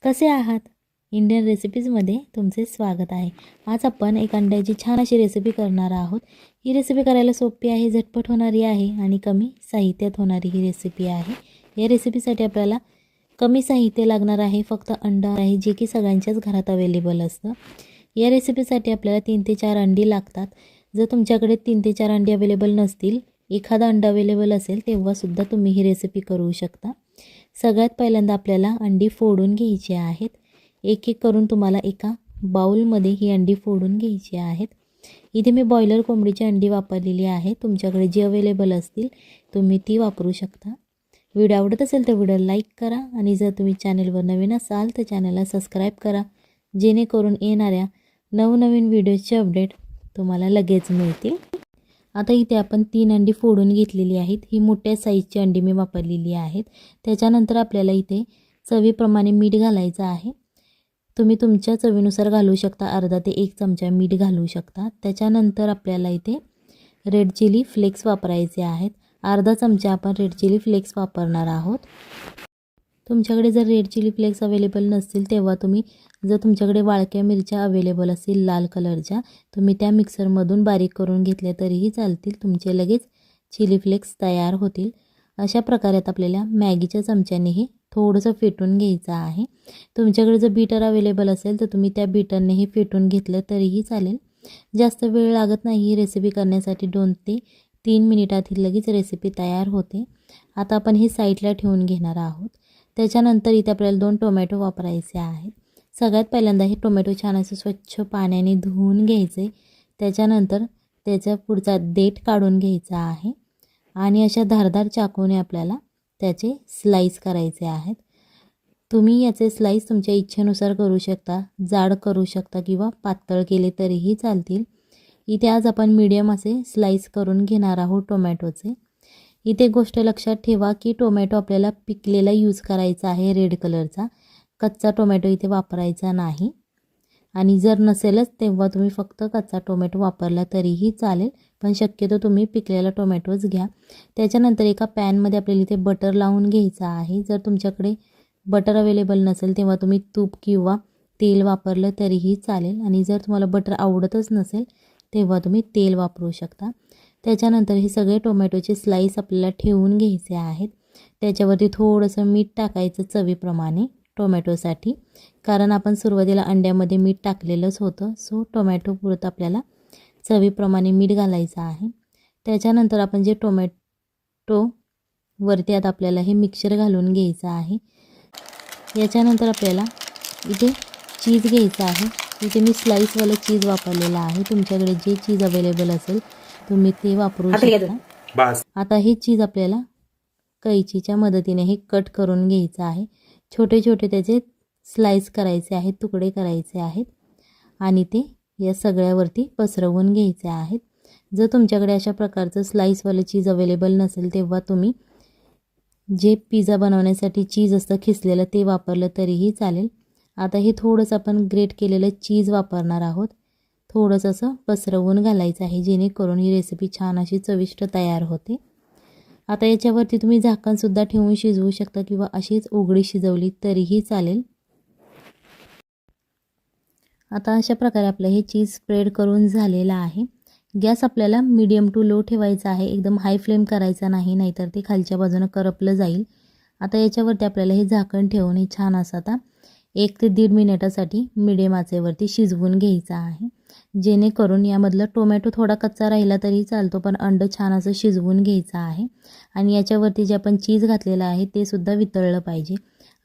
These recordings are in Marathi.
कसे आहात? इंडियन रेसिपीजमध्ये तुमचे स्वागत आहे। आज आपण एक अंड्याची छान अशी रेसिपी करणार आहोत। ही रेसिपी करायला सोपी आहे, झटपट होणारी आहे आणि कमी साहित्यात होणारी ही रेसिपी आहे। या रेसिपीसाठी आपल्याला कमी साहित्य लागणार आहे, फक्त अंडा आहे जे की सगळ्यांच्याच घरात अवेलेबल असतं। या रेसिपीसाठी आपल्याला 3 ते 4 अंडी लागतात। जर तुमच्याकडे 3 ते 4 अंडी अवेलेबल नसतील, एखादा अंडा अवेलेबल असेल तेव्हा सुद्धा तुम्ही ही रेसिपी करू शकता। सगळ्यात पहिल्यांदा आपल्याला अंडी फोडून घ्यायची आहेत। एक एक करून तुम्हाला एका बाउलमध्ये ही अंडी फोडून घ्यायची आहेत। इथे मी बॉयलर कोंबडीची अंडी वापरलेली आहे, तुमच्याकडे जी अवेलेबल असतील तुम्ही ती वापरू शकता। व्हिडिओ आवडत असेल तर व्हिडिओ लाईक करा आणि जर तुम्ही चॅनलवर नवीन असाल तर चॅनलला सबस्क्राईब करा, जेणेकरून येणाऱ्या नवनवीन व्हिडिओचे अपडेट तुम्हाला लगेच मिळतील। आता इथे आपण 3 अंडी फोडून घेतलेली आहेत। ही मोठ्या साईजची अंडी मी वापरलेली आहेत। त्याच्यानंतर आपल्याला इथे चवीप्रमाणे मीठ घालायचं आहे। तुम्ही तुमच्या चवीनुसार घालू शकता, अर्धा ते 1 चमचा मीठ घालू शकता। त्याच्यानंतर आपल्याला इथे रेड चिली फ्लेक्स वापरायचे आहेत। अर्धा चमचा आपण रेड चिली फ्लेक्स वापरणार आहोत। तुमच्याकडे जर रेड चिली फ्लेक्स अवेलेबल नसतील तेव्हा तुम्ही जर तुमच्याकडे वाळक्या मिरच्या अवेलेबल असतील लाल कलरच्या, तुम्ही त्या मिक्सरमधून बारीक करून घेतल्या तरीही चालतील, तुमचे लगेच चिली फ्लेक्स तयार होतील। अशा प्रकारे आपल्याला मॅगीच्या चमच्याने हे थोडंसं फेटून घ्यायचं आहे। तुमच्याकडे जर बीटर अवेलेबल असेल तर तुम्ही त्या बीटरने हे फेटून घेतलं तरीही चालेल। जास्त वेळ लागत नाही ही रेसिपी करण्यासाठी, 2 ते 3 मिनिटात ही लगेच रेसिपी तयार होते। आता आपण हे साईडला ठेवून घेणार आहोत। त्याच्यानंतर इथे आपल्याला 2 टोमॅटो वापरायचे आहेत। सगळ्यात पहिल्यांदा हे टोमॅटो छान असं स्वच्छ पाण्याने धुवून घ्यायचे। त्याच्यानंतर त्याचा पुढचा देठ काढून घ्यायचा आहे आणि अशा धारदार चाकूने आपल्याला त्याचे स्लाइस करायचे आहेत। तुम्ही याचे स्लाइस तुमच्या इच्छेनुसार करू शकता, जाड करू शकता किंवा पातळ केले तरीही चालतील। इथे आज आपण मीडियम असे स्लाइस करून घेणार आहोत टोमॅटोचे। इथे गोष्ट लक्षात ठेवा की टोमॅटो आपल्याला पिकलेला यूज करायचा आहे, रेड कलरचा, कच्चा टोमॅटो इथे वापरायचा नाही। आणि जर नसेलच तेव्हा तुम्ही फक्त कच्चा टोमॅटो वापरला तरीही चालेल, पण शक्यतो तुम्ही पिकलेला टोमॅटोच घ्या। त्याच्यानंतर एका पॅनमध्ये आपल्याला इथे बटर लावून घ्यायचं आहे। जर तुमच्याकडे बटर अवेलेबल नसेल तेव्हा तुम्ही तूप किंवा तेल वापरलं तरीही चालेल, आणि जर तुम्हाला बटर आवडतच नसेल तेव्हा तुम्ही तेल वापरू शकता। त्याच्यानंतर हे सगळे टोमॅटोचे स्लाइस आपल्याला ठेवून घ्यायचे आहेत। त्याच्यावरती थोडंसं मीठ टाकायचं चवीप्रमाणे टोमॅटोसाठी, कारण आपण सुरुवातीला अंड्यामध्ये मीठ टाकलेलंच होतं, सो टोमॅटो पुरतं आपल्याला चवीप्रमाणे मीठ घालायचं आहे। त्याच्यानंतर आपण जे टोमॅटो वरती आता आपल्याला हे मिक्सचर घालून घ्यायचं आहे। याच्यानंतर आपल्याला इथे चीज घ्यायचं आहे। इथे मी स्लाइसवालं चीज वापरलेलं आहे, तुमच्याकडे जे चीज अवेलेबल असेल तुम्ही ते वापरू शकता। आता हे चीज आपल्याला कैचीच्या मदतीने हे कट करून घ्यायचं आहे। छोटे छोटे त्याचे स्लाइस करायचे आहेत, तुकडे करायचे आहेत आणि ते या सगळ्यावरती पसरवून घ्यायचे आहेत। जर तुमच्याकडे अशा प्रकारचं स्लाइसवालं चीज अवेलेबल नसेल तेव्हा तुम्ही जे पिझ्झा बनवण्यासाठी चीज असतं खिसलेलं ते वापरलं तरीही चालेल। आता हे थोडंसं आपण ग्रेट केलेलं चीज वापरणार आहोत, थोडंसं असं पसरवून घालायचं आहे, जेणेकरून ही रेसिपी छान अशी चविष्ट तयार होते। आता याच्यावरती तुम्ही झाकणसुद्धा ठेवून शिजवू शकता किंवा अशीच उघडी शिजवली तरीही चालेल। आता अशा प्रकारे आपलं हे चीज स्प्रेड करून झालेलं आहे। गॅस आपल्याला मीडियम टू लो ठेवायचा आहे, एकदम हाय फ्लेम करायचा नाही, नाहीतर ते खालच्या बाजूने करपलं जाईल। आता याच्यावरती आपल्याला हे झाकण ठेवून हे छान असं आता 1 ते 1.5 मिनिटासाठी मीडियम आचेवरती शिजवून घ्यायचं आहे, जेणेकरून यामधलं टोमॅटो थोडा कच्चा राहिला तरी चालतो, पण अंड छान असं शिजवून घ्यायचं आहे आणि याच्यावरती जे आपण चीज घातलेलं आहे ते सुद्धा वितळलं पाहिजे।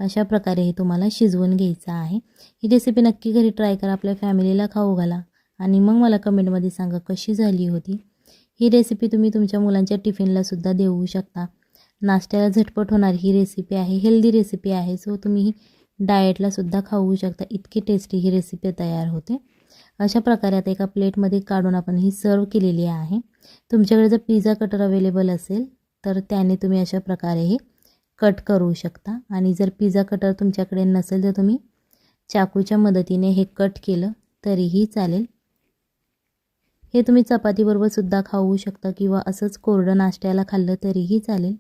अशा प्रकारे हे तुम्हाला शिजवून घ्यायचं आहे। ही रेसिपी नक्की घरी ट्राय करा, आपल्या फॅमिलीला खाऊ घाला आणि मग मला कमेंटमध्ये सांगा कशी झाली होती। ही रेसिपी तुम्ही तुमच्या मुलांच्या टिफिनला सुद्धा देऊ शकता। नाश्त्याला झटपट होणारी ही रेसिपी आहे, हेल्दी रेसिपी आहे, सो तुम्ही डाएटला सुद्धा खाऊ शकता, इतकी टेस्टी ही रेसिपी तयार होते। अशा प्रकारे आता एका प्लेटमध्ये काढून आपण ही सर्व केलेली आहे। तुमच्याकडे जर पिझ्झा कटर अवेलेबल असेल तर त्याने तुम्ही अशा प्रकारे हे कट करू शकता, आणि जर पिझ्झा कटर तुमच्याकडे नसेल तर तुम्ही चाकूच्या मदतीने हे कट केलं तरीही चालेल। हे तुम्ही चपातीबरोबर सुद्धा खाऊ शकता किंवा असंच कोरडं नाश्त्याला खाल्लं तरीही चालेल।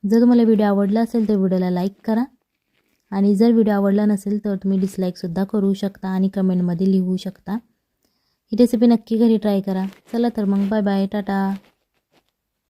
जर तुम्हाला व्हिडिओ आवडला असेल तर व्हिडिओला लाईक करा, आणि जर व्हिडिओ आवडला नसेल तर तुम्ही डिसलाईकसुद्धा करू शकता आणि कमेंटमध्ये लिहू शकता। ही रेसिपी नक्की घरी ट्राय करा। चला तर मग बाय बाय, टाटा।